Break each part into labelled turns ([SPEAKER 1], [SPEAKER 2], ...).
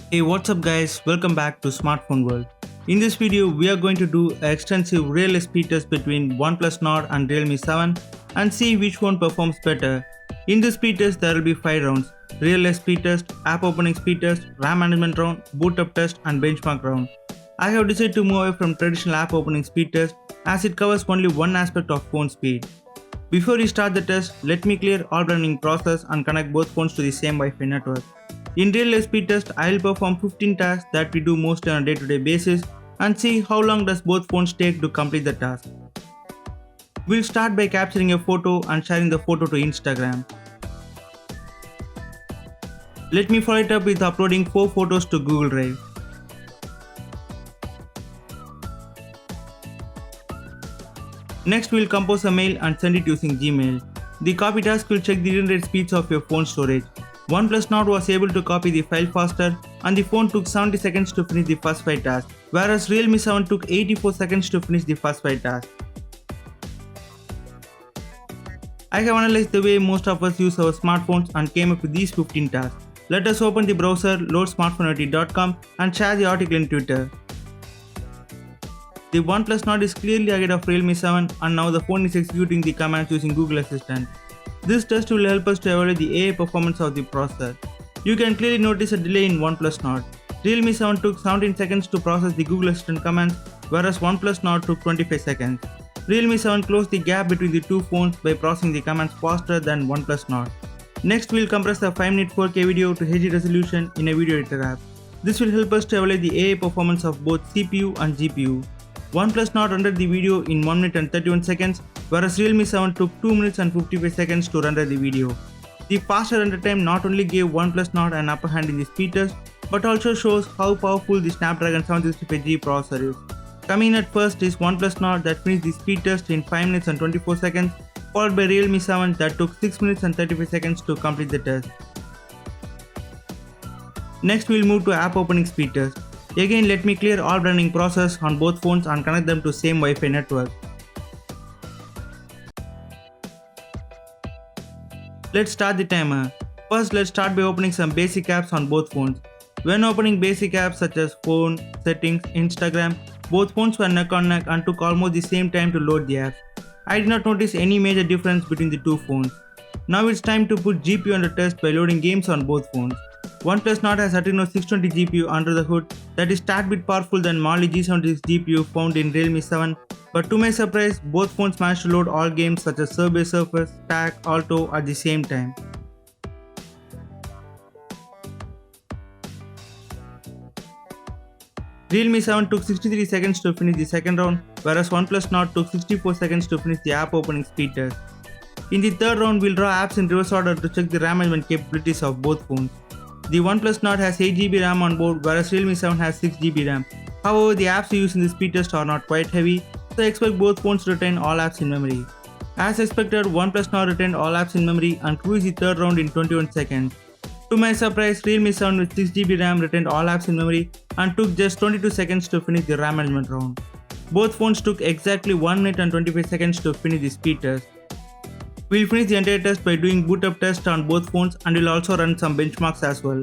[SPEAKER 1] Hey, what's up guys, welcome back to Smartphone World. In this video, we are going to do an extensive real speed test between Oneplus Nord and Realme 7 and see which one performs better. In this speed test, there will be 5 rounds: real speed test, app opening speed test, RAM management round, boot up test and benchmark round. I have decided to move away from traditional app opening speed test as it covers only one aspect of phone speed. Before we start the test, let me clear all running process and connect both phones to the same Wi-Fi network. In real speed test, I will perform 15 tasks that we do mostly on a day-to-day basis and see how long does both phones take to complete the task. We'll start by capturing a photo and sharing the photo to Instagram. Let me follow it up with uploading 4 photos to Google Drive. Next, we'll compose a mail and send it using Gmail. The copy task will check the read and write speeds of your phone storage. Oneplus Nord was able to copy the file faster and the phone took 70 seconds to finish the first 5 tasks, whereas Realme 7 took 84 seconds to finish the first 5 tasks. I have analyzed the way most of us use our smartphones and came up with these 15 tasks. Let us open the browser, load smartphone.com and share the article in Twitter. The Oneplus Nord is clearly ahead of Realme 7 and now the phone is executing the commands using Google Assistant. This test will help us to evaluate the AI performance of the processor. You can clearly notice a delay in Oneplus Nord. Realme 7 took 17 seconds to process the Google Assistant commands, whereas Oneplus Nord took 25 seconds. Realme 7 closed the gap between the two phones by processing the commands faster than Oneplus Nord. Next, we'll compress the 5-minute 4K video to HD resolution in a video editor app. This will help us to evaluate the AI performance of both CPU and GPU. OnePlus Nord rendered the video in 1 minute and 31 seconds, whereas Realme 7 took 2 minutes and 55 seconds to render the video. The faster render time not only gave OnePlus Nord an upper hand in the speed test, but also shows how powerful the Snapdragon 765G processor is. Coming at first is OnePlus Nord that finished the speed test in 5 minutes and 24 seconds, followed by Realme 7 that took 6 minutes and 35 seconds to complete the test. Next, we'll move to app opening speed test. Again, let me clear all running process on both phones and connect them to same Wi-Fi network. Let's start the timer. First, let's start by opening some basic apps on both phones. When opening basic apps such as phone, settings, Instagram, both phones were neck and neck and took almost the same time to load the apps. I did not notice any major difference between the two phones. Now it's time to put GPU under test by loading games on both phones. OnePlus Nord has Adreno 620 GPU under the hood that is tad bit powerful than Mali G76 GPU found in Realme 7, but to my surprise, both phones managed to load all games such as Subway Surfers, Tag, Alto at the same time. Realme 7 took 63 seconds to finish the second round, whereas OnePlus Nord took 64 seconds to finish the app opening speed test. In the third round, we'll draw apps in reverse order to check the RAM management capabilities of both phones. The OnePlus Nord has 8GB RAM on board, whereas Realme 7 has 6GB RAM. However, the apps we use in the speed test are not quite heavy, so I expect both phones to retain all apps in memory. As expected, OnePlus Nord retained all apps in memory and cruised the third round in 21 seconds. To my surprise, Realme 7 with 6GB RAM retained all apps in memory and took just 22 seconds to finish the RAM management round. Both phones took exactly 1 minute and 25 seconds to finish the speed test. We'll finish the entire test by doing boot up test on both phones and we'll also run some benchmarks as well.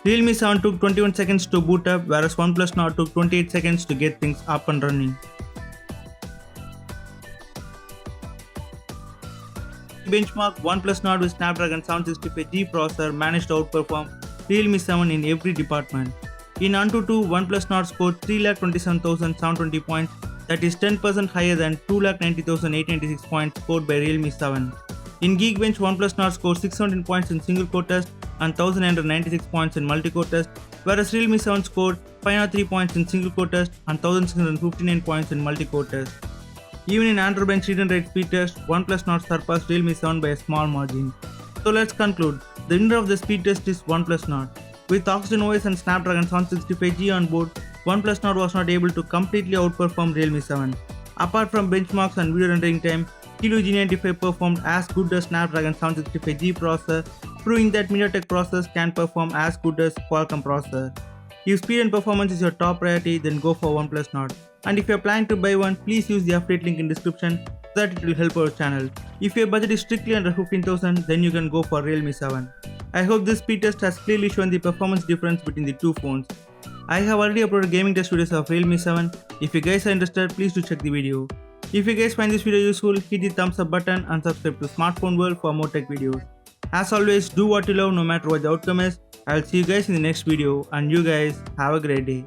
[SPEAKER 1] Realme 7 took 21 seconds to boot up, whereas OnePlus Nord took 28 seconds to get things up and running. Benchmark: OnePlus Nord with Snapdragon 765G processor managed to outperform Realme 7 in every department. In Antutu, OnePlus Nord scored 3,27,720 points, that is 10% higher than 2,90,896 points scored by Realme 7. In Geekbench, OnePlus Nord scored 617 points in single core test and 1,996 points in multi-core test, whereas Realme 7 scored 503 points in single core test and 1,659 points in multi-core test. Even in Android Bench read and write speed test, OnePlus Nord surpassed Realme 7 by a small margin. So let's conclude. The winner of the speed test is OnePlus Nord. With OxygenOS and Snapdragon 765G on board, OnePlus Nord was not able to completely outperform Realme 7. Apart from benchmarks and video rendering time, Helio G95 performed as good as Snapdragon 765G processor, proving that Mediatek processors can perform as good as Qualcomm processor. If speed and performance is your top priority, then go for OnePlus Nord. And if you are planning to buy one, please use the affiliate link in description so that it will help our channel. If your budget is strictly under 15,000, then you can go for Realme 7. I hope this speed test has clearly shown the performance difference between the two phones. I have already uploaded gaming test videos of Realme 7. If you guys are interested, please do check the video. If you guys find this video useful, hit the thumbs up button and subscribe to Smartphone World for more tech videos. As always, do what you love no matter what the outcome is. I'll see you guys in the next video and you guys have a great day.